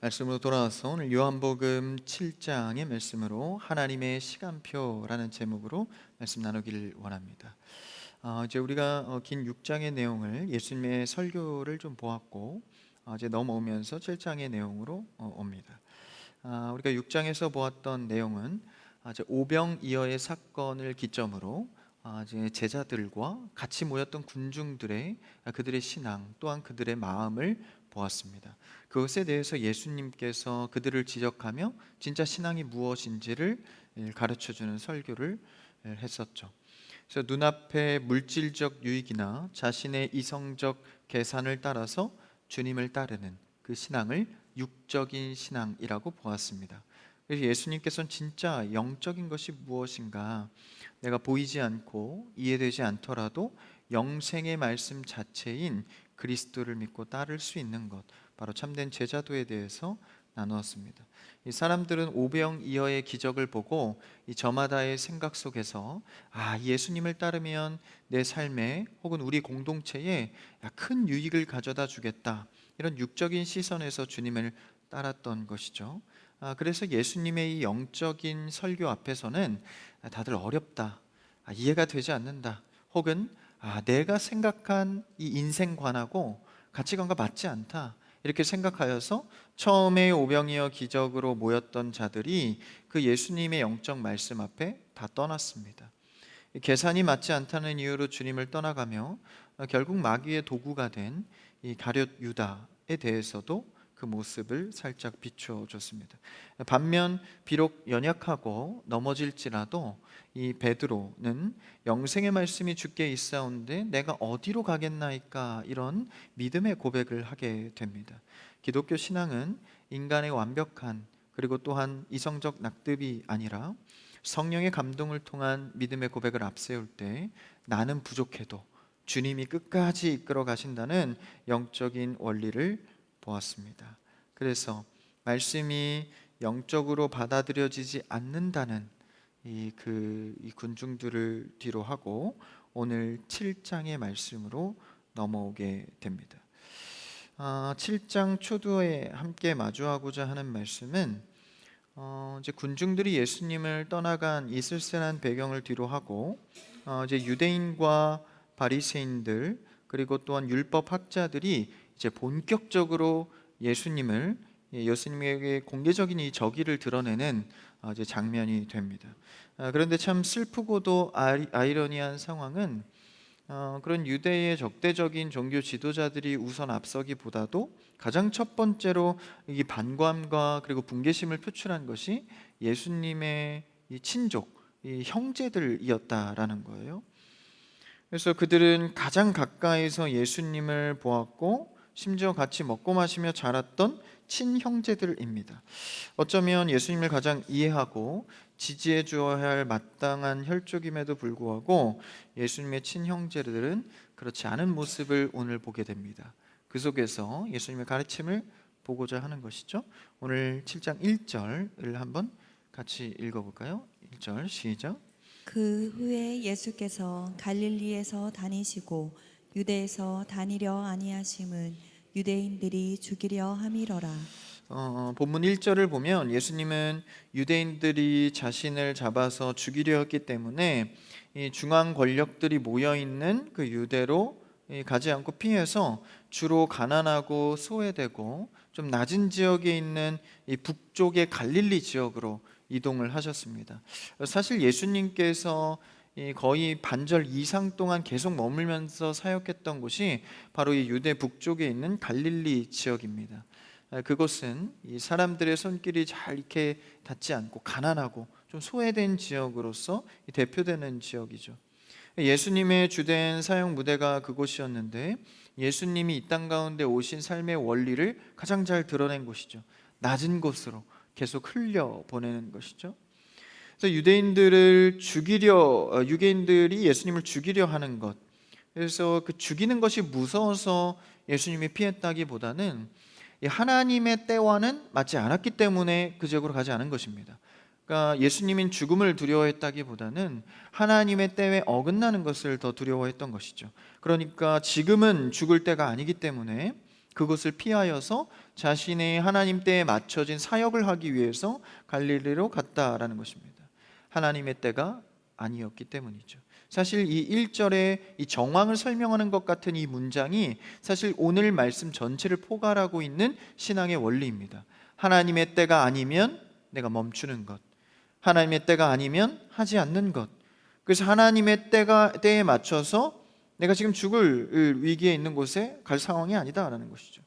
말씀으로 돌아와서 오늘 요한복음 7장의 말씀으로 하나님의 시간표라는 제목으로 말씀 나누기를 원합니다. 이제 우리가 긴 6장의 내용을 예수님의 설교를 좀 보았고 이제 넘어오면서 7장의 내용으로 옵니다. 우리가 6장에서 보았던 내용은 이제 오병이어의 사건을 기점으로 이제 제자들과 같이 모였던 군중들의 그들의 신앙 또한 그들의 마음을 보았습니다. 그것에 대해서 예수님께서 그들을 지적하며 진짜 신앙이 무엇인지를 가르쳐 주는 설교를 했었죠. 그래서 눈앞의 물질적 유익이나 자신의 이성적 계산을 따라서 주님을 따르는 그 신앙을 육적인 신앙이라고 보았습니다. 그래서 예수님께서는 진짜 영적인 것이 무엇인가, 내가 보이지 않고 이해되지 않더라도 영생의 말씀 자체인 그리스도를 믿고 따를 수 있는 것, 바로 참된 제자도에 대해서 나누었습니다. 이 사람들은 오병이어의 기적을 보고 이 저마다의 생각 속에서 예수님을 따르면 내 삶에 혹은 우리 공동체에 큰 유익을 가져다 주겠다, 이런 육적인 시선에서 주님을 따랐던 것이죠. 그래서 예수님의 이 영적인 설교 앞에서는 다들 어렵다, 이해가 되지 않는다, 혹은 내가 생각한 이 인생관하고 가치관과 맞지 않다, 이렇게 생각하여서 처음에 오병이어 기적으로 모였던 자들이 그 예수님의 영적 말씀 앞에 다 떠났습니다. 계산이 맞지 않다는 이유로 주님을 떠나가며 결국 마귀의 도구가 된 이 가룟 유다에 대해서도 그 모습을 살짝 비추어 줬습니다. 반면 비록 연약하고 넘어질지라도 이 베드로는 영생의 말씀이 주께 있사온데 내가 어디로 가겠나이까, 이런 믿음의 고백을 하게 됩니다. 기독교 신앙은 인간의 완벽한 그리고 또한 이성적 낙득이 아니라 성령의 감동을 통한 믿음의 고백을 앞세울 때 나는 부족해도 주님이 끝까지 이끌어 가신다는 영적인 원리를 보았습니다. 그래서 말씀이 영적으로 받아들여지지 않는다는 이 군중들을 뒤로 하고 오늘 7장의 말씀으로 넘어오게 됩니다. 7장 초두에 함께 마주하고자 하는 말씀은 이제 군중들이 예수님을 떠나간 이 쓸쓸한 배경을 뒤로 하고 이제 유대인과 바리새인들 그리고 또한 율법 학자들이 이제 본격적으로 예수님에게 공개적인 이 정의를 드러내는 이제 장면이 됩니다. 그런데 참 슬프고도 아이러니한 상황은 그런 유대의 적대적인 종교 지도자들이 우선 앞서기보다도 가장 첫 번째로 이 반감과 그리고 분개심을 표출한 것이 예수님의 이 친족, 이 형제들이었다라는 거예요. 그래서 그들은 가장 가까이서 예수님을 보았고 심지어 같이 먹고 마시며 자랐던 친형제들입니다. 어쩌면 예수님을 가장 이해하고 지지해 주어야 할 마땅한 혈족임에도 불구하고 예수님의 친형제들은 그렇지 않은 모습을 오늘 보게 됩니다. 그 속에서 예수님의 가르침을 보고자 하는 것이죠. 오늘 7장 1절을 한번 같이 읽어볼까요? 1절 시작. 그 후에 예수께서 갈릴리에서 다니시고 유대에서 다니려 아니하심은 유대인들이 죽이려 함이러라. 본문 1절을 보면 예수님은 유대인들이 자신을 잡아서 죽이려 했기 때문에 이 중앙 권력들이 모여 있는 그 유대로 가지 않고 피해서 주로 가난하고 소외되고 좀 낮은 지역에 있는 이 북쪽의 갈릴리 지역으로 이동을 하셨습니다. 사실 예수님께서 이 거의 반절 이상 동안 계속 머물면서 사역했던 곳이 바로 이 유대 북쪽에 있는 갈릴리 지역입니다. 그곳은 이 사람들의 손길이 잘 이렇게 닿지 않고 가난하고 좀 소외된 지역으로서 대표되는 지역이죠. 예수님의 주된 사역 무대가 그곳이었는데 예수님이 이 땅 가운데 오신 삶의 원리를 가장 잘 드러낸 곳이죠. 낮은 곳으로 계속 흘려 보내는 것이죠. 그래서 유대인들이 예수님을 죽이려 하는 것, 그래서 그 죽이는 것이 무서워서 예수님이 피했다기보다는 하나님의 때와는 맞지 않았기 때문에 그 지역으로 가지 않은 것입니다. 그러니까 예수님은 죽음을 두려워했다기보다는 하나님의 때에 어긋나는 것을 더 두려워했던 것이죠. 그러니까 지금은 죽을 때가 아니기 때문에 그곳을 피하여서 자신의 하나님 때에 맞춰진 사역을 하기 위해서 갈릴리로 갔다라는 것입니다. 하나님의 때가 아니었기 때문이죠. 사실 이 1절의 이 정황을 설명하는 것 같은 이 문장이 사실 오늘 말씀 전체를 포괄하고 있는 신앙의 원리입니다. 하나님의 때가 아니면 내가 멈추는 것, 하나님의 때가 아니면 하지 않는 것. 그래서 하나님의 때에 맞춰서 내가 지금 죽을 위기에 있는 곳에 갈 상황이 아니다라는 것이죠.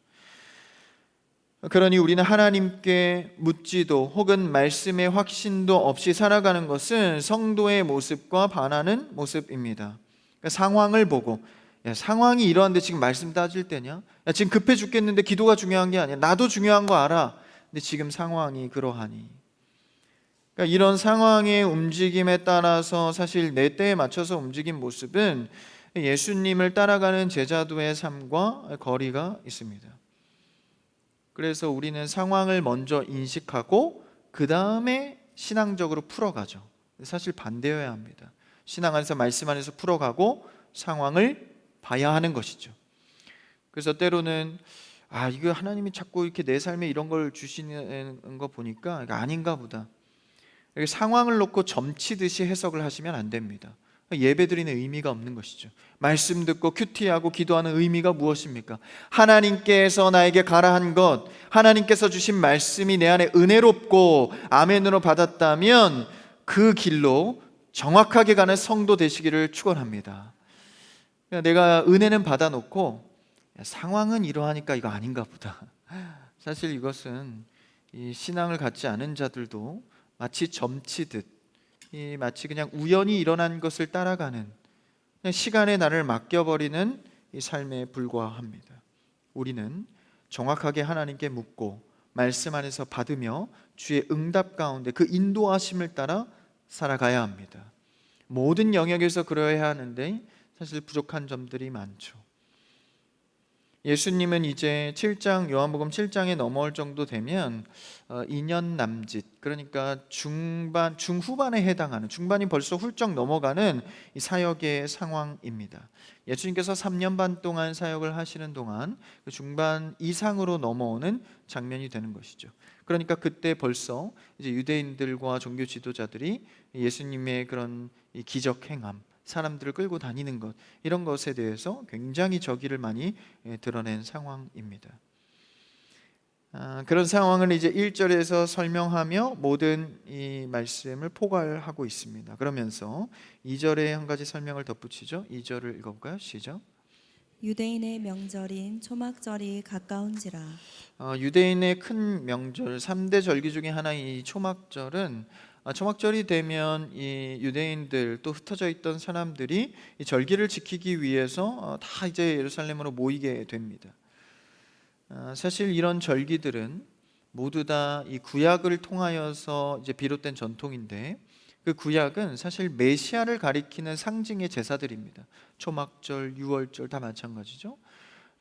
그러니 우리는 하나님께 묻지도 혹은 말씀의 확신도 없이 살아가는 것은 성도의 모습과 반하는 모습입니다. 그러니까 상황을 보고, 야, 상황이 이러한데 지금 말씀 따질 때냐? 야, 지금 급해 죽겠는데 기도가 중요한 게 아니야. 나도 중요한 거 알아. 근데 지금 상황이 그러하니. 그러니까 이런 상황의 움직임에 따라서 사실 내 때에 맞춰서 움직인 모습은 예수님을 따라가는 제자도의 삶과 거리가 있습니다. 그래서 우리는 상황을 먼저 인식하고 그 다음에 신앙적으로 풀어가죠. 사실 반대여야 합니다. 신앙 안에서 말씀 안에서 풀어가고 상황을 봐야 하는 것이죠. 그래서 때로는 이거 하나님이 자꾸 이렇게 내 삶에 이런 걸 주시는 거 보니까 이거 아닌가 보다. 이렇게 상황을 놓고 점치듯이 해석을 하시면 안 됩니다. 예배드리는 의미가 없는 것이죠. 말씀 듣고 큐티하고 기도하는 의미가 무엇입니까? 하나님께서 나에게 가라 한 것, 하나님께서 주신 말씀이 내 안에 은혜롭고 아멘으로 받았다면 그 길로 정확하게 가는 성도 되시기를 축원합니다. 내가 은혜는 받아놓고 상황은 이러하니까 이거 아닌가 보다. 사실 이것은 이 신앙을 갖지 않은 자들도 마치 점치듯 마치 그냥 우연히 일어난 것을 따라가는, 그냥 시간에 나를 맡겨버리는 이 삶에 불과합니다. 우리는 정확하게 하나님께 묻고 말씀 안에서 받으며 주의 응답 가운데 그 인도하심을 따라 살아가야 합니다. 모든 영역에서 그러해야 하는데 사실 부족한 점들이 많죠. 예수님은 이제 요한복음 7장에 넘어올 정도 되면 2년 남짓, 그러니까 중후반에 해당하는, 중반이 벌써 훌쩍 넘어가는 이 사역의 상황입니다. 예수님께서 3년 반 동안 사역을 하시는 동안 그 중반 이상으로 넘어오는 장면이 되는 것이죠. 그러니까 그때 벌써 이제 유대인들과 종교 지도자들이 예수님의 그런 이 기적 행함, 사람들을 끌고 다니는 것, 이런 것에 대해서 굉장히 저기를 많이 드러낸 상황입니다. 그런 상황을 이제 1절에서 설명하며 모든 이 말씀을 포괄하고 있습니다. 그러면서 2절에 한 가지 설명을 덧붙이죠. 2절을 읽어볼까요? 시작. 유대인의 명절인 초막절이 가까운지라. 유대인의 큰 명절 3대 절기 중에 하나인 이 초막절은, 초막절이 되면 이 유대인들 또 흩어져 있던 사람들이 이 절기를 지키기 위해서 다 이제 예루살렘으로 모이게 됩니다. 사실 이런 절기들은 모두 다 이 구약을 통하여서 이제 비롯된 전통인데, 그 구약은 사실 메시아를 가리키는 상징의 제사들입니다. 초막절, 유월절 다 마찬가지죠.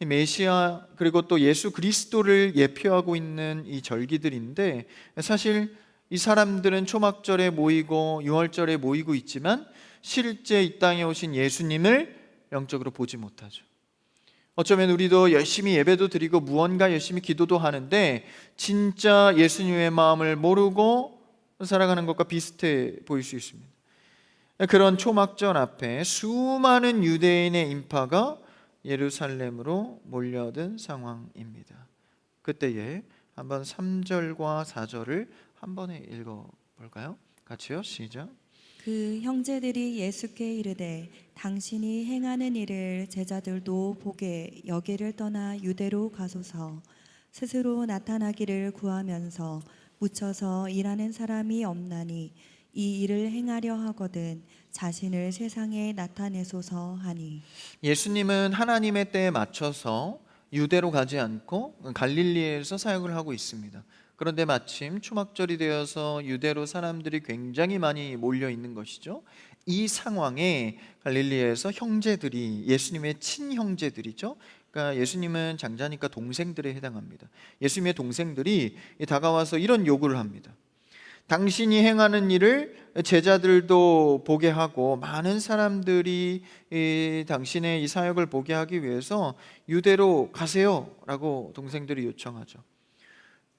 이 메시아 그리고 또 예수 그리스도를 예표하고 있는 이 절기들인데, 사실 이 사람들은 초막절에 모이고 유월절에 모이고 있지만 실제 이 땅에 오신 예수님을 영적으로 보지 못하죠. 어쩌면 우리도 열심히 예배도 드리고 무언가 열심히 기도도 하는데 진짜 예수님의 마음을 모르고 살아가는 것과 비슷해 보일 수 있습니다. 그런 초막절 앞에 수많은 유대인의 인파가 예루살렘으로 몰려든 상황입니다. 그때에 한번 3절과 4절을 한 번에 읽어볼까요? 같이요, 시작. 그 형제들이 예수께 이르되 당신이 행하는 일을 제자들도 보게 여기를 떠나 유대로 가소서. 스스로 나타나기를 구하면서 묻혀서 일하는 사람이 없나니 이 일을 행하려 하거든 자신을 세상에 나타내소서 하니. 예수님은 하나님의 때에 맞춰서 유대로 가지 않고 갈릴리에서 사역을 하고 있습니다. 그런데 마침 초막절이 되어서 유대로 사람들이 굉장히 많이 몰려 있는 것이죠. 이 상황에 갈릴리에서 형제들이, 예수님의 친형제들이죠. 그러니까 예수님은 장자니까 동생들에 해당합니다. 예수님의 동생들이 다가와서 이런 요구를 합니다. 당신이 행하는 일을 제자들도 보게 하고 많은 사람들이 당신의 이 사역을 보게 하기 위해서 유대로 가세요라고 동생들이 요청하죠.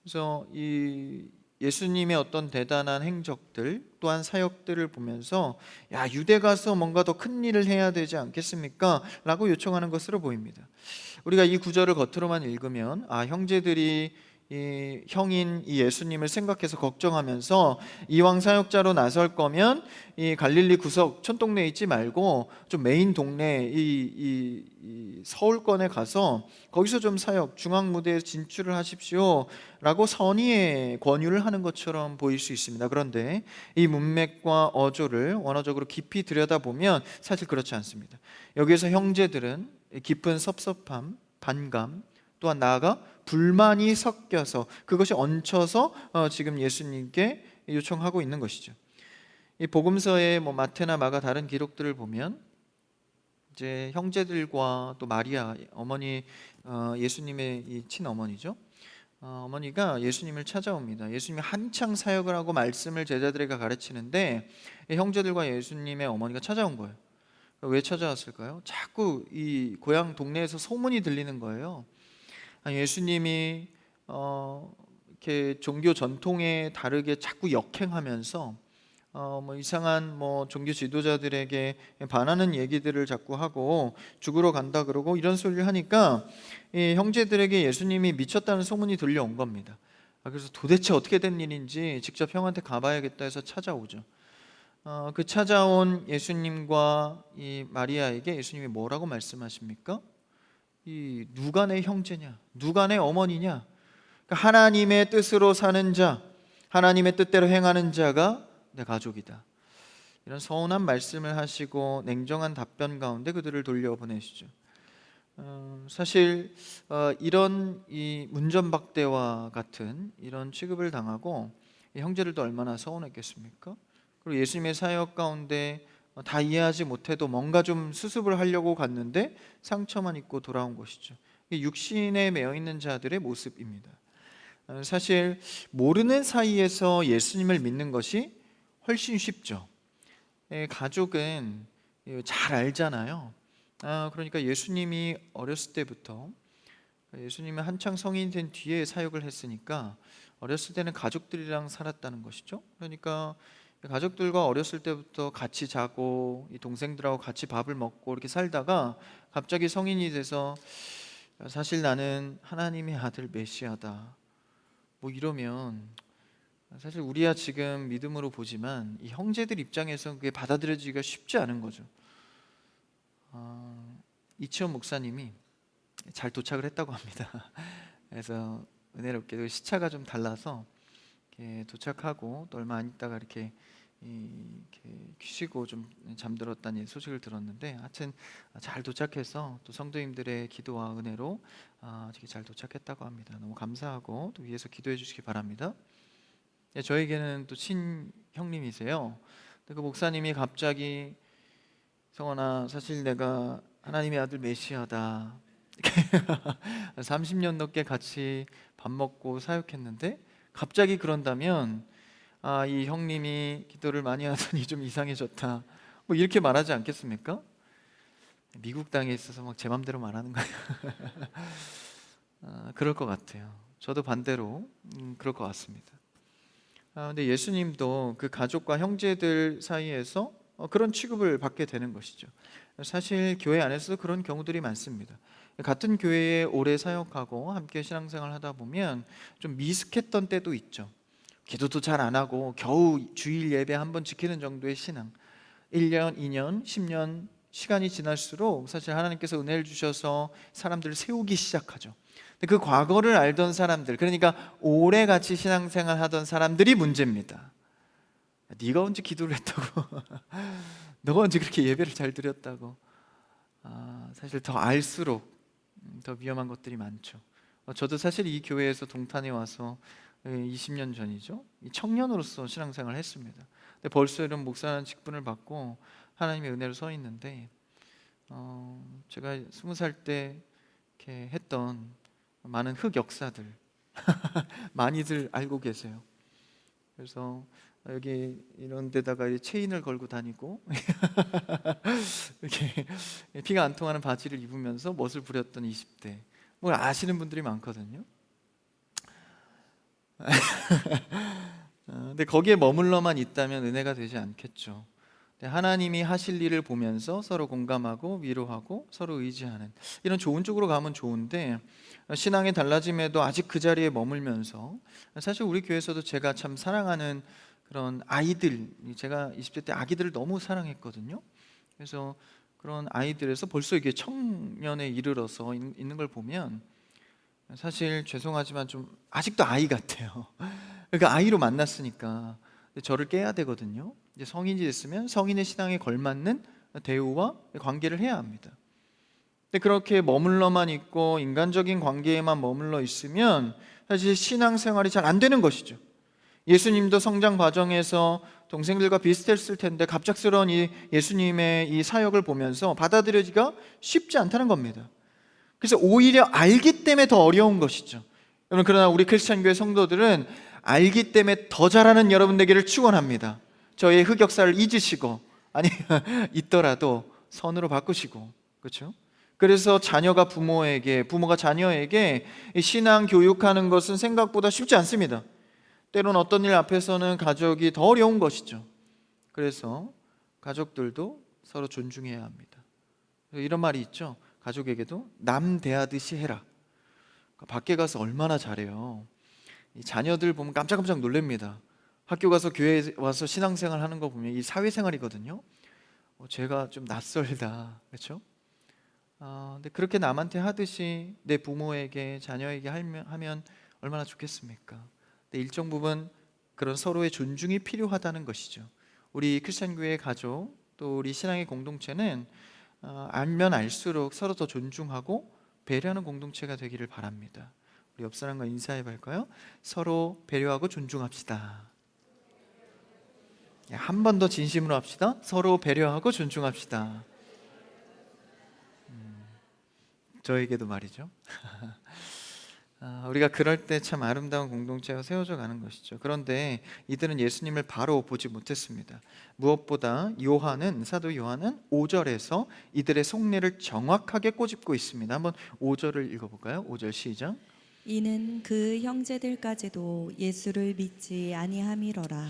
그래서 이 예수님의 어떤 대단한 행적들 또한 사역들을 보면서 야, 유대 가서 뭔가 더 큰 일을 해야 되지 않겠습니까? 라고 요청하는 것으로 보입니다. 우리가 이 구절을 겉으로만 읽으면 형제들이 이 형인 이 예수님을 생각해서 걱정하면서 이왕 사역자로 나설 거면 이 갈릴리 구석 촌동네에 있지 말고 좀 메인 동네 이 서울권에 가서 거기서 좀 사역 중앙 무대에 진출을 하십시오라고 선의의 권유를 하는 것처럼 보일 수 있습니다. 그런데 이 문맥과 어조를 원어적으로 깊이 들여다보면 사실 그렇지 않습니다. 여기에서 형제들은 깊은 섭섭함, 반감, 또한 나아가 불만이 섞여서 그것이 얹혀서 지금 예수님께 요청하고 있는 것이죠. 이 복음서의 마태나 마가 다른 기록들을 보면 이제 형제들과 또 마리아 어머니, 예수님의 이 친어머니죠. 어머니가 예수님을 찾아옵니다. 예수님이 한창 사역을 하고 말씀을 제자들에게 가르치는데 이 형제들과 예수님의 어머니가 찾아온 거예요. 왜 찾아왔을까요? 자꾸 이 고향 동네에서 소문이 들리는 거예요. 예수님이 이렇게 종교 전통에 다르게 자꾸 역행하면서 이상한 종교 지도자들에게 반하는 얘기들을 자꾸 하고 죽으러 간다 그러고 이런 소리를 하니까 이 형제들에게 예수님이 미쳤다는 소문이 들려온 겁니다. 그래서 도대체 어떻게 된 일인지 직접 형한테 가봐야겠다 해서 찾아오죠. 그 찾아온 예수님과 이 마리아에게 예수님이 뭐라고 말씀하십니까? 이 누가 내 형제냐? 누가 내 어머니냐? 그러니까 하나님의 뜻으로 사는 자, 하나님의 뜻대로 행하는 자가 내 가족이다. 이런 서운한 말씀을 하시고 냉정한 답변 가운데 그들을 돌려보내시죠. 사실 이런 이 문전박대와 같은 이런 취급을 당하고 이 형제들도 얼마나 서운했겠습니까? 그리고 예수님의 사역 가운데 다 이해하지 못해도 뭔가 좀 수습을 하려고 갔는데 상처만 입고 돌아온 것이죠. 이게 육신에 매여 있는 자들의 모습입니다. 사실 모르는 사이에서 예수님을 믿는 것이 훨씬 쉽죠. 가족은 잘 알잖아요. 그러니까 예수님이 어렸을 때부터 예수님이 한창 성인이 된 뒤에 사역을 했으니까 어렸을 때는 가족들이랑 살았다는 것이죠. 그러니까 가족들과 어렸을 때부터 같이 자고 이 동생들하고 같이 밥을 먹고 이렇게 살다가 갑자기 성인이 돼서 사실 나는 하나님의 아들 메시아다 이러면 사실 우리야 지금 믿음으로 보지만 이 형제들 입장에서 그게 받아들여지기가 쉽지 않은 거죠. 이치원 목사님이 잘 도착을 했다고 합니다. 그래서 은혜롭게도 시차가 좀 달라서 이렇게 도착하고 또 얼마 안 있다가 이렇게 쉬고 좀 잠들었다는 소식을 들었는데, 하여튼 잘 도착해서 또 성도님들의 기도와 은혜로 되게 잘 도착했다고 합니다. 너무 감사하고 또 위에서 기도해 주시기 바랍니다. 저에게는 또 친형님이세요. 그 목사님이 갑자기 성원아, 사실 내가 하나님의 아들 메시아다. 30년 넘게 같이 밥 먹고 사역했는데 갑자기 그런다면 이 형님이 기도를 많이 하더니 좀 이상해졌다 이렇게 말하지 않겠습니까? 미국 땅에 있어서 막 제 맘대로 말하는 거예요. 그럴 것 같아요. 저도 반대로 그럴 것 같습니다. 근데 예수님도 그 가족과 형제들 사이에서 그런 취급을 받게 되는 것이죠. 사실 교회 안에서 그런 경우들이 많습니다. 같은 교회에 오래 사역하고 함께 신앙생활 하다 보면 좀 미숙했던 때도 있죠. 기도도 잘 안 하고 겨우 주일 예배 한 번 지키는 정도의 신앙. 1년, 2년, 10년 시간이 지날수록 사실 하나님께서 은혜를 주셔서 사람들을 세우기 시작하죠. 근데 그 과거를 알던 사람들, 그러니까 오래 같이 신앙생활 하던 사람들이 문제입니다. 네가 언제 기도를 했다고 너가 언제 그렇게 예배를 잘 드렸다고. 사실 더 알수록 더 위험한 것들이 많죠. 저도 사실 이 교회에서 동탄에 와서 20년 전이죠. 청년으로서 신앙생활을 했습니다. 근데 벌써 이런 목사라는 직분을 받고 하나님의 은혜로 서 있는데 제가 20살 때 이렇게 했던 많은 흑역사들 많이들 알고 계세요. 그래서 여기 이런 데다가 이 체인을 걸고 다니고 이렇게 피가 안 통하는 바지를 입으면서 멋을 부렸던 20대, 뭘 아시는 분들이 많거든요. 근데 거기에 머물러만 있다면 은혜가 되지 않겠죠. 하나님이 하실 일을 보면서 서로 공감하고 위로하고 서로 의지하는, 이런 좋은 쪽으로 가면 좋은데, 신앙의 달라짐에도 아직 그 자리에 머물면서, 사실 우리 교회에서도 제가 참 사랑하는 그런 아이들, 제가 20대 때 아기들을 너무 사랑했거든요. 그래서 그런 아이들에서 벌써 이게 청년에 이르러서 있는 걸 보면 사실 죄송하지만 좀 아직도 아이 같아요. 그러니까 아이로 만났으니까 저를 깨야 되거든요. 이제 성인이 됐으면 성인의 신앙에 걸맞는 대우와 관계를 해야 합니다. 근데 그렇게 머물러만 있고 인간적인 관계에만 머물러 있으면 사실 신앙생활이 잘 안 되는 것이죠. 예수님도 성장 과정에서 동생들과 비슷했을 텐데 갑작스러운 이 예수님의 이 사역을 보면서 받아들여지기가 쉽지 않다는 겁니다. 그래서 오히려 알기 때문에 더 어려운 것이죠. 여러분, 그러나 우리 크리스찬 교회 성도들은 알기 때문에 더 잘하는 여러분 되기를 축원합니다. 저의 흑역사를 잊으시고, 아니 있더라도 선으로 바꾸시고, 그렇죠? 그래서 자녀가 부모에게, 부모가 자녀에게 신앙 교육하는 것은 생각보다 쉽지 않습니다. 때로는 어떤 일 앞에서는 가족이 더 어려운 것이죠. 그래서 가족들도 서로 존중해야 합니다. 이런 말이 있죠. 가족에게도 남 대하듯이 해라. 밖에 가서 얼마나 잘해요. 이 자녀들 보면 깜짝깜짝 놀랍니다. 학교 가서 교회 와서 신앙생활 하는 거 보면 이 사회생활이거든요. 제가 좀 낯설다, 그렇죠? 근데 그렇게 남한테 하듯이 내 부모에게, 자녀에게 하면 얼마나 좋겠습니까? 근데 일정 부분 그런 서로의 존중이 필요하다는 것이죠. 우리 크리스천 교회 가족, 또 우리 신앙의 공동체는 알면 알수록 서로 더 존중하고 배려하는 공동체가 되기를 바랍니다. 우리 옆 사람과 인사해 볼까요? 서로 배려하고 존중합시다. 한 번 더 진심으로 합시다. 서로 배려하고 존중합시다. 저에게도 말이죠. 우리가 그럴 때 참 아름다운 공동체가 세워져 가는 것이죠. 그런데 이들은 예수님을 바로 보지 못했습니다. 무엇보다 사도 요한은 5절에서 이들의 속내를 정확하게 꼬집고 있습니다. 한번 5절을 읽어볼까요? 5절 시작. 이는 그 형제들까지도 예수를 믿지 아니함이로라.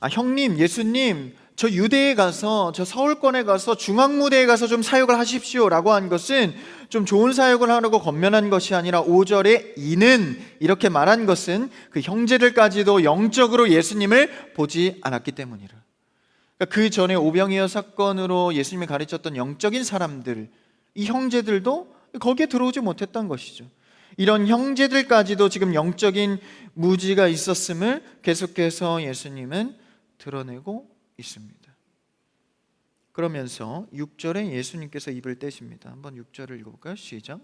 형님, 예수님, 저 유대에 가서, 저 서울권에 가서 중앙무대에 가서 좀 사역을 하십시오 라고 한 것은 좀 좋은 사역을 하려고 건면한 것이 아니라 5절에 이는 이렇게 말한 것은 그 형제들까지도 영적으로 예수님을 보지 않았기 때문이라. 그러니까 그 전에 오병이어 사건으로 예수님이 가르쳤던 영적인 사람들, 이 형제들도 거기에 들어오지 못했던 것이죠. 이런 형제들까지도 지금 영적인 무지가 있었음을 계속해서 예수님은 드러내고 있습니다. 그러면서 6절에 예수님께서 입을 떼십니다. 한번 6절을 읽어볼까요? 시작.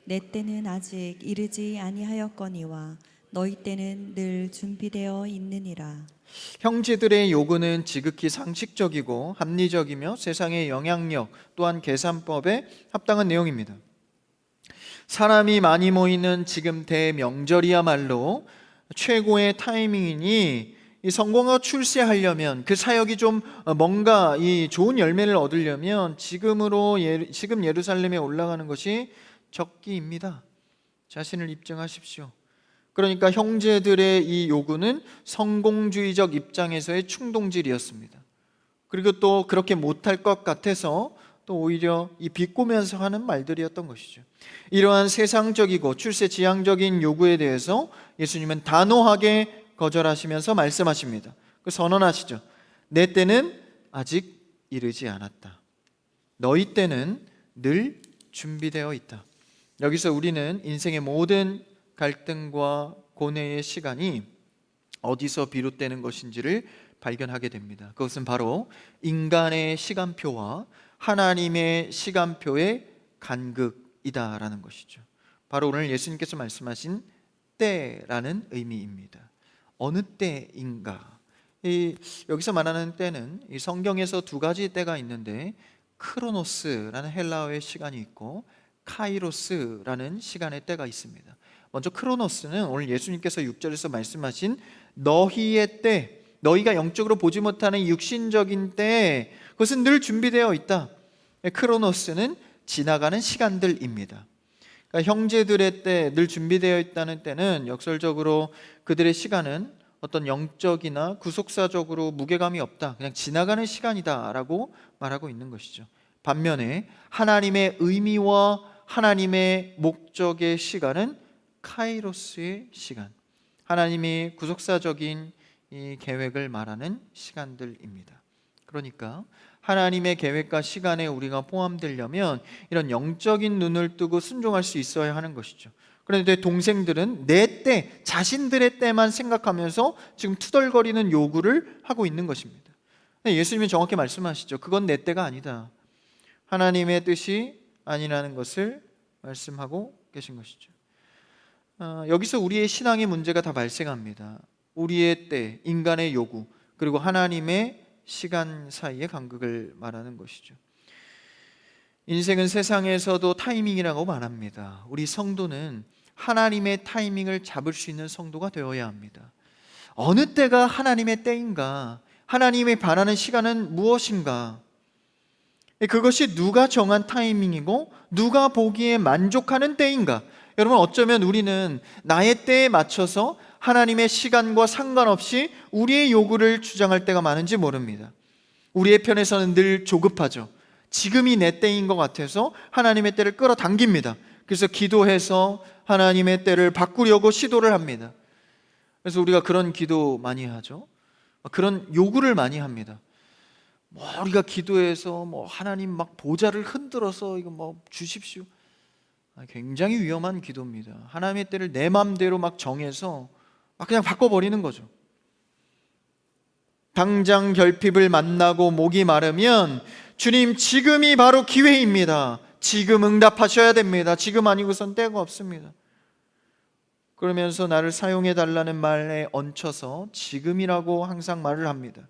내 때는 아직 이르지 아니하였거니와 너희 때는 늘 준비되어 있느니라. 형제들의 요구는 지극히 상식적이고 합리적이며 세상의 영향력 또한 계산법에 합당한 내용입니다. 사람이 많이 모이는 지금 대명절이야말로 최고의 타이밍이니 이 성공하고 출세하려면, 그 사역이 좀 뭔가 이 좋은 열매를 얻으려면 지금 예루살렘에 올라가는 것이 적기입니다. 자신을 입증하십시오. 그러니까 형제들의 이 요구는 성공주의적 입장에서의 충동질이었습니다. 그리고 또 그렇게 못할 것 같아서 또 오히려 이 비꼬면서 하는 말들이었던 것이죠. 이러한 세상적이고 출세지향적인 요구에 대해서 예수님은 단호하게 거절하시면서 말씀하십니다. 그 선언하시죠. 내 때는 아직 이르지 않았다. 너희 때는 늘 준비되어 있다. 여기서 우리는 인생의 모든 갈등과 고뇌의 시간이 어디서 비롯되는 것인지를 발견하게 됩니다. 그것은 바로 인간의 시간표와 하나님의 시간표의 간극이다라는 것이죠. 바로 오늘 예수님께서 말씀하신 때라는 의미입니다. 어느 때인가? 여기서 말하는 때는 이 성경에서 두 가지 때가 있는데 크로노스라는 헬라어의 시간이 있고 카이로스라는 시간의 때가 있습니다. 먼저 크로노스는 오늘 예수님께서 6절에서 말씀하신 너희의 때, 너희가 영적으로 보지 못하는 육신적인 때, 그것은 늘 준비되어 있다. 크로노스는 지나가는 시간들입니다. 그러니까 형제들의 때, 늘 준비되어 있다는 때는 역설적으로 그들의 시간은 어떤 영적이나 구속사적으로 무게감이 없다, 그냥 지나가는 시간이다 라고 말하고 있는 것이죠. 반면에 하나님의 의미와 하나님의 목적의 시간은 카이로스의 시간, 하나님이 구속사적인 이 계획을 말하는 시간들입니다. 그러니까 하나님의 계획과 시간에 우리가 포함되려면 이런 영적인 눈을 뜨고 순종할 수 있어야 하는 것이죠. 그런데 동생들은 내 때, 자신들의 때만 생각하면서 지금 투덜거리는 요구를 하고 있는 것입니다. 예수님이 정확히 말씀하시죠. 그건 내 때가 아니다, 하나님의 뜻이 아니라는 것을 말씀하고 계신 것이죠. 여기서 우리의 신앙의 문제가 다 발생합니다. 우리의 때, 인간의 요구, 그리고 하나님의 시간 사이의 간극을 말하는 것이죠. 인생은 세상에서도 타이밍이라고 말합니다. 우리 성도는 하나님의 타이밍을 잡을 수 있는 성도가 되어야 합니다. 어느 때가 하나님의 때인가? 하나님이 바라는 시간은 무엇인가? 그것이 누가 정한 타이밍이고 누가 보기에 만족하는 때인가? 여러분, 어쩌면 우리는 나의 때에 맞춰서 하나님의 시간과 상관없이 우리의 요구를 주장할 때가 많은지 모릅니다. 우리의 편에서는 늘 조급하죠. 지금이 내 때인 것 같아서 하나님의 때를 끌어당깁니다. 그래서 기도해서 하나님의 때를 바꾸려고 시도를 합니다. 그래서 우리가 그런 기도 많이 하죠. 그런 요구를 많이 합니다. 우리가 기도해서 하나님 막 보좌를 흔들어서 이거 주십시오. 굉장히 위험한 기도입니다. 하나님의 때를 내 마음대로 막 정해서 그냥 바꿔버리는 거죠. 당장 결핍을 만나고 목이 마르면 주님, 지금이 바로 기회입니다. 지금 응답하셔야 됩니다. 지금 아니고선 때가 없습니다. 그러면서 나를 사용해 달라는 말에 얹혀서 지금이라고 항상 말을 합니다.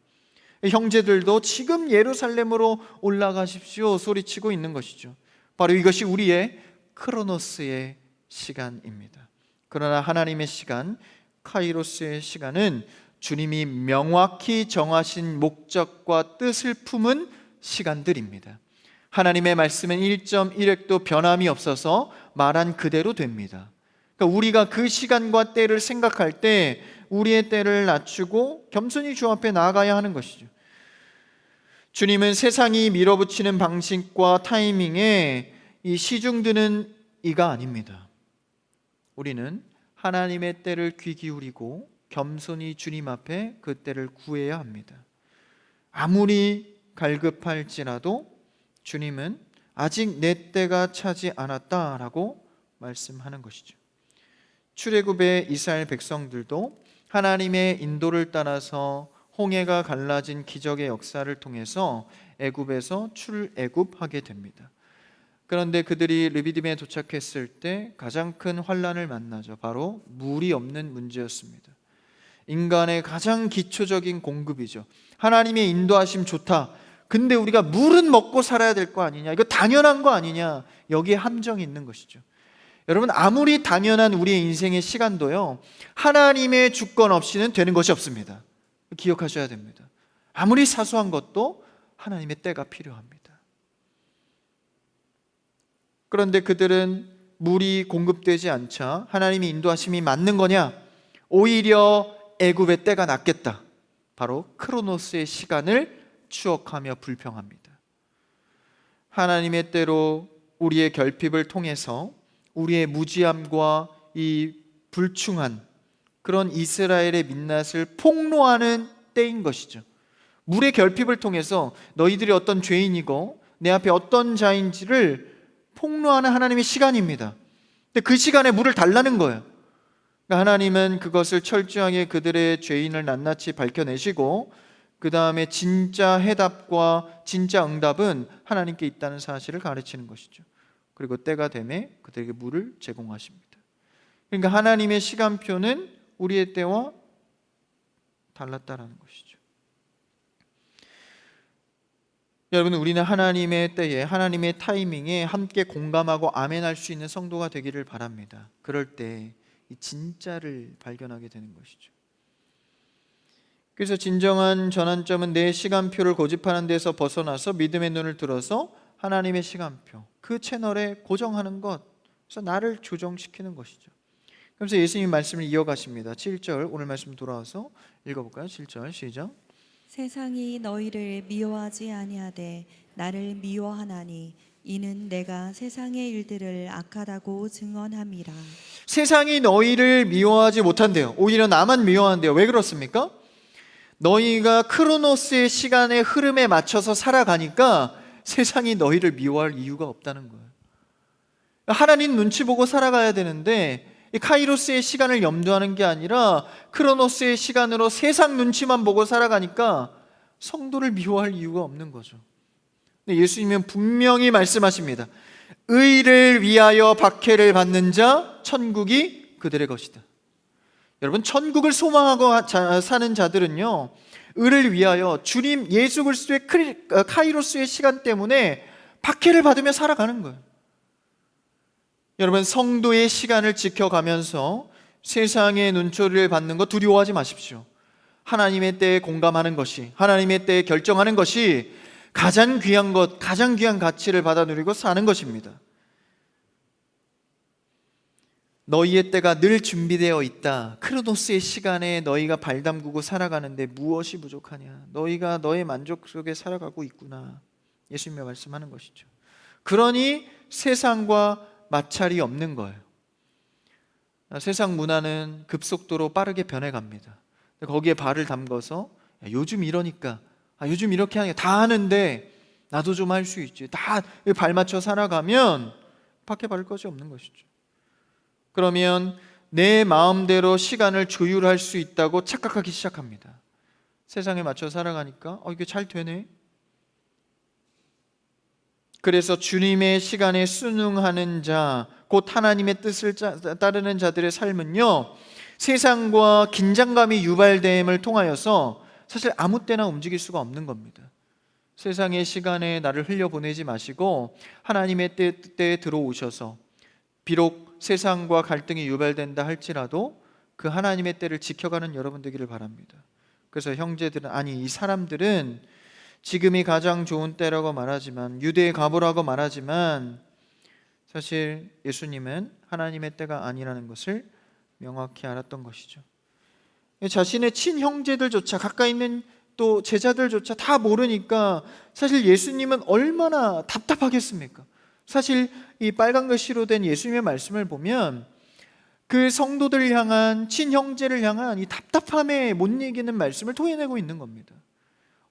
형제들도 지금 예루살렘으로 올라가십시오 소리치고 있는 것이죠. 바로 이것이 우리의 크로노스의 시간입니다. 그러나 하나님의 시간, 카이로스의 시간은 주님이 명확히 정하신 목적과 뜻을 품은 시간들입니다. 하나님의 말씀은 1.1획도 변함이 없어서 말한 그대로 됩니다. 그러니까 우리가 그 시간과 때를 생각할 때 우리의 때를 낮추고 겸손히 주 앞에 나아가야 하는 것이죠. 주님은 세상이 밀어붙이는 방식과 타이밍에 이 시중드는 이가 아닙니다. 우리는 하나님의 때를 귀 기울이고 겸손히 주님 앞에 그 때를 구해야 합니다. 아무리 갈급할지라도 주님은 아직 내 때가 차지 않았다라고 말씀하는 것이죠. 출애굽의 이스라엘 백성들도 하나님의 인도를 따라서 홍해가 갈라진 기적의 역사를 통해서 애굽에서 출애굽하게 됩니다. 그런데 그들이 르비딤에 도착했을 때 가장 큰 환난을 만나죠. 바로 물이 없는 문제였습니다. 인간의 가장 기초적인 공급이죠. 하나님의 인도하심 좋다. 근데 우리가 물은 먹고 살아야 될 거 아니냐, 이거 당연한 거 아니냐, 여기에 함정이 있는 것이죠. 여러분, 아무리 당연한 우리의 인생의 시간도요, 하나님의 주권 없이는 되는 것이 없습니다. 기억하셔야 됩니다. 아무리 사소한 것도 하나님의 때가 필요합니다. 그런데 그들은 물이 공급되지 않자 하나님의 인도하심이 맞는 거냐? 오히려 애굽의 때가 낫겠다. 바로 크로노스의 시간을 추억하며 불평합니다. 하나님의 때로 우리의 결핍을 통해서 우리의 무지함과 이 불충한 그런 이스라엘의 민낯을 폭로하는 때인 것이죠. 물의 결핍을 통해서 너희들이 어떤 죄인이고 내 앞에 어떤 자인지를 폭로하는 하나님의 시간입니다. 근데 그 시간에 물을 달라는 거예요. 그러니까 하나님은 그것을 철저하게 그들의 죄인을 낱낱이 밝혀내시고 그 다음에 진짜 해답과 진짜 응답은 하나님께 있다는 사실을 가르치는 것이죠. 그리고 때가 되매 그들에게 물을 제공하십니다. 그러니까 하나님의 시간표는 우리의 때와 달랐다라는 것이죠. 여러분, 우리는 하나님의 때에, 하나님의 타이밍에 함께 공감하고 아멘할 수 있는 성도가 되기를 바랍니다. 그럴 때 이 진짜를 발견하게 되는 것이죠. 그래서 진정한 전환점은 내 시간표를 고집하는 데서 벗어나서 믿음의 눈을 들어서 하나님의 시간표, 그 채널에 고정하는 것, 그래서 나를 조정시키는 것이죠. 그래서 예수님 말씀을 이어가십니다. 7절, 오늘 말씀 돌아와서 읽어볼까요? 7절 시작. 세상이 너희를 미워하지 아니하되 나를 미워하나니 이는 내가 세상의 일들을 악하다고 증언함이라. 세상이 너희를 미워하지 못한대요. 오히려 나만 미워한대요. 왜 그렇습니까? 너희가 크로노스의 시간의 흐름에 맞춰서 살아가니까 세상이 너희를 미워할 이유가 없다는 거예요. 하나님 눈치 보고 살아가야 되는데 이 카이로스의 시간을 염두하는 게 아니라 크로노스의 시간으로 세상 눈치만 보고 살아가니까 성도를 미워할 이유가 없는 거죠. 근데 예수님은 분명히 말씀하십니다. 의를 위하여 박해를 받는 자 천국이 그들의 것이다. 여러분, 천국을 소망하고 사는 자들은요, 의를 위하여 주님 예수 그리스도의 카이로스의 시간 때문에 박해를 받으며 살아가는 거예요. 여러분, 성도의 시간을 지켜가면서 세상의 눈초리를 받는 거 두려워하지 마십시오. 하나님의 때에 공감하는 것이, 하나님의 때에 결정하는 것이 가장 귀한 것, 가장 귀한 가치를 받아 누리고 사는 것입니다. 너희의 때가 늘 준비되어 있다. 크로노스의 시간에 너희가 발 담그고 살아가는데 무엇이 부족하냐? 너희가 너의 만족 속에 살아가고 있구나. 예수님이 말씀하는 것이죠. 그러니 세상과 마찰이 없는 거예요. 세상 문화는 급속도로 빠르게 변해갑니다. 거기에 발을 담궈서 요즘 이러니까, 요즘 이렇게 하니까 다 하는데 나도 좀 할 수 있지, 다 발 맞춰 살아가면 박해받을 것이 없는 것이죠. 그러면 내 마음대로 시간을 조율할 수 있다고 착각하기 시작합니다. 세상에 맞춰 살아가니까 이게 잘 되네. 그래서 주님의 시간에 순응하는 자, 곧 하나님의 뜻을 따르는 자들의 삶은요, 세상과 긴장감이 유발됨을 통하여서 사실 아무 때나 움직일 수가 없는 겁니다. 세상의 시간에 나를 흘려보내지 마시고 하나님의 때에 들어오셔서 비록 세상과 갈등이 유발된다 할지라도 그 하나님의 때를 지켜가는 여러분 되기를 바랍니다. 그래서 형제들은, 아니 이 사람들은 지금이 가장 좋은 때라고 말하지만, 유대의 과보라고 말하지만 사실 예수님은 하나님의 때가 아니라는 것을 명확히 알았던 것이죠. 자신의 친형제들조차, 가까이 있는 또 제자들조차 다 모르니까 사실 예수님은 얼마나 답답하겠습니까? 사실 이 빨간 글씨로 된 예수님의 말씀을 보면 그 성도들을 향한, 친형제를 향한 이 답답함에 못 이기는 말씀을 토해내고 있는 겁니다.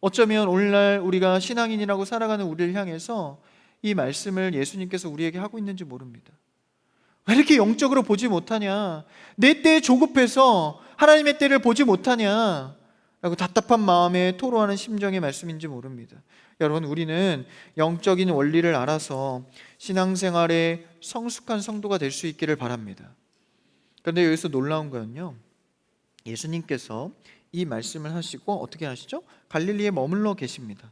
어쩌면 오늘날 우리가 신앙인이라고 살아가는 우리를 향해서 이 말씀을 예수님께서 우리에게 하고 있는지 모릅니다. 왜 이렇게 영적으로 보지 못하냐? 내 때에 조급해서 하나님의 때를 보지 못하냐? 라고 답답한 마음에 토로하는 심정의 말씀인지 모릅니다. 여러분, 우리는 영적인 원리를 알아서 신앙생활에 성숙한 성도가 될 수 있기를 바랍니다. 그런데 여기서 놀라운 거는요, 예수님께서 이 말씀을 하시고 어떻게 하시죠? 갈릴리에 머물러 계십니다.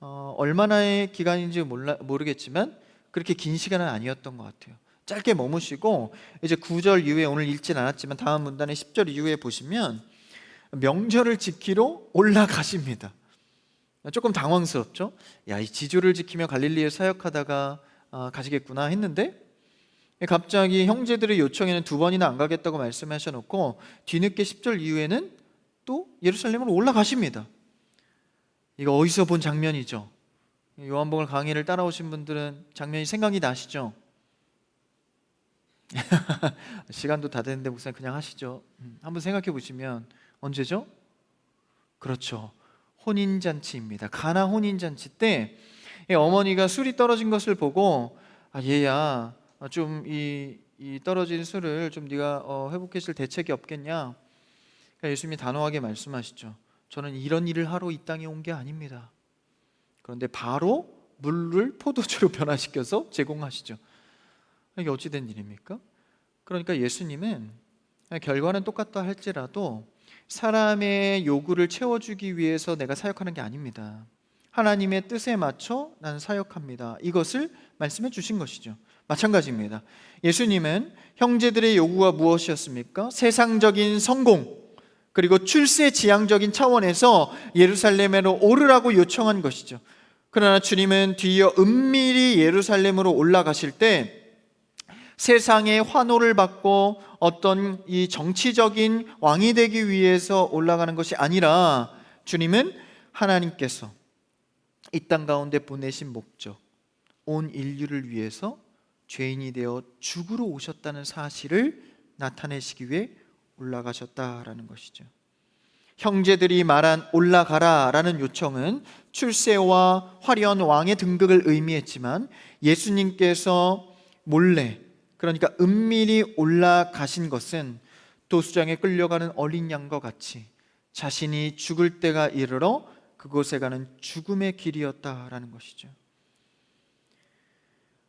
얼마나의 기간인지 모르겠지만 그렇게 긴 시간은 아니었던 것 같아요. 짧게 머무시고 이제 9절 이후에, 오늘 읽진 않았지만 다음 문단의 10절 이후에 보시면 명절을 지키러 올라가십니다. 조금 당황스럽죠? 야, 이 지조를 지키며 갈릴리에 사역하다가 가시겠구나 했는데 갑자기 형제들의 요청에는 2번이나 안 가겠다고 말씀하셔놓고 뒤늦게 10절 이후에는 또 예루살렘으로 올라가십니다. 이거 어디서 본 장면이죠? 요한복음 강의를 따라오신 분들은 장면이 생각이 나시죠? 시간도 다 됐는데 목사님 그냥 하시죠. 한번 생각해 보시면 언제죠? 그렇죠, 혼인잔치입니다. 가나 혼인잔치 때 어머니가 술이 떨어진 것을 보고, 얘야 좀 이 떨어진 술을 좀 네가 회복해 줄 대책이 없겠냐. 그러니까 예수님이 단호하게 말씀하시죠. 저는 이런 일을 하러 이 땅에 온 게 아닙니다. 그런데 바로 물을 포도주로 변화시켜서 제공하시죠. 이게 어찌 된 일입니까? 그러니까 예수님은 결과는 똑같다 할지라도 사람의 요구를 채워주기 위해서 내가 사역하는 게 아닙니다. 하나님의 뜻에 맞춰 나는 사역합니다. 이것을 말씀해 주신 것이죠. 마찬가지입니다. 예수님은 형제들의 요구가 무엇이었습니까? 세상적인 성공, 그리고 출세 지향적인 차원에서 예루살렘으로 오르라고 요청한 것이죠. 그러나 주님은 뒤이어 은밀히 예루살렘으로 올라가실 때 세상의 환호를 받고 어떤 이 정치적인 왕이 되기 위해서 올라가는 것이 아니라 주님은 하나님께서 이 땅 가운데 보내신 목적, 온 인류를 위해서 죄인이 되어 죽으러 오셨다는 사실을 나타내시기 위해 올라가셨다라는 것이죠. 형제들이 말한 올라가라라는 요청은 출세와 화려한 왕의 등극을 의미했지만 예수님께서 몰래, 그러니까 은밀히 올라가신 것은 도수장에 끌려가는 어린 양과 같이 자신이 죽을 때가 이르러 그곳에 가는 죽음의 길이었다라는 것이죠.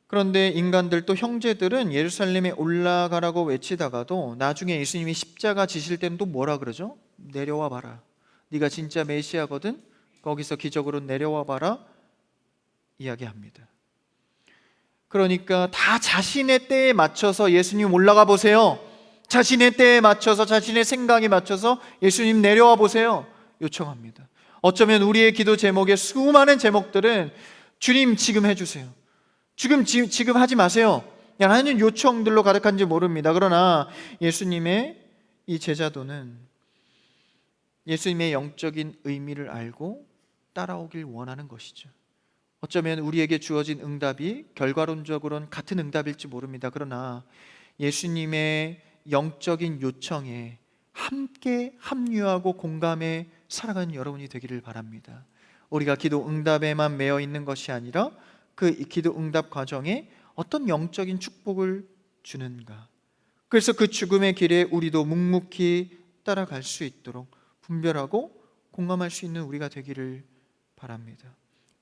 그런데 인간들도, 형제들은 예루살렘에 올라가라고 외치다가도 나중에 예수님이 십자가 지실 때는 또 뭐라 그러죠? 내려와 봐라. 네가 진짜 메시아거든? 거기서 기적으로 내려와 봐라 이야기합니다. 그러니까 다 자신의 때에 맞춰서 예수님 올라가 보세요. 자신의 때에 맞춰서, 자신의 생각에 맞춰서 예수님 내려와 보세요 요청합니다. 어쩌면 우리의 기도 제목의 수많은 제목들은 주님 지금 해주세요, 지금 하지 마세요 라는 요청들로 가득한지 모릅니다. 그러나 예수님의 이 제자도는 예수님의 영적인 의미를 알고 따라오길 원하는 것이죠. 어쩌면 우리에게 주어진 응답이 결과론적으로는 같은 응답일지 모릅니다. 그러나 예수님의 영적인 요청에 함께 합류하고 공감해 살아가는 여러분이 되기를 바랍니다. 우리가 기도 응답에만 매여 있는 것이 아니라 그 기도 응답 과정에 어떤 영적인 축복을 주는가, 그래서 그 죽음의 길에 우리도 묵묵히 따라갈 수 있도록 분별하고 공감할 수 있는 우리가 되기를 바랍니다.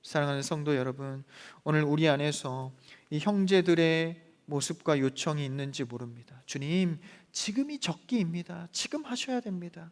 사랑하는 성도 여러분, 오늘 우리 안에서 이 형제들의 모습과 요청이 있는지 모릅니다. 주님, 지금이 적기입니다. 지금 하셔야 됩니다.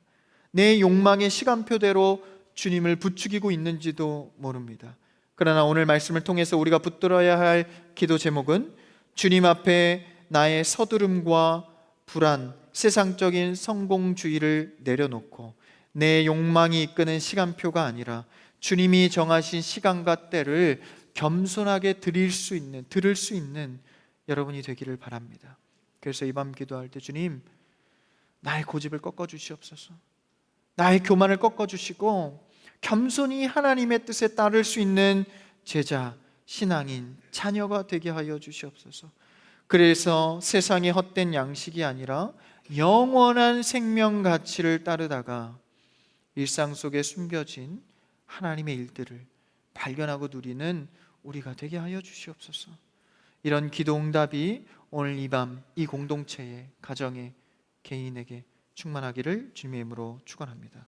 내 욕망의 시간표대로 주님을 부추기고 있는지도 모릅니다. 그러나 오늘 말씀을 통해서 우리가 붙들어야 할 기도 제목은 주님 앞에 나의 서두름과 불안, 세상적인 성공주의를 내려놓고 내 욕망이 이끄는 시간표가 아니라 주님이 정하신 시간과 때를 겸손하게 들을 수 있는 여러분이 되기를 바랍니다. 그래서 이 밤 기도할 때 주님, 나의 고집을 꺾어주시옵소서. 나의 교만을 꺾어주시고 겸손히 하나님의 뜻에 따를 수 있는 제자, 신앙인, 자녀가 되게 하여 주시옵소서. 그래서 세상의 헛된 양식이 아니라 영원한 생명 가치를 따르다가 일상 속에 숨겨진 하나님의 일들을 발견하고 누리는 우리가 되게 하여 주시옵소서. 이런 기도 응답이 오늘 이 밤 이 공동체에, 가정에, 개인에게 충만하기를 주님의 이름으로 축원합니다.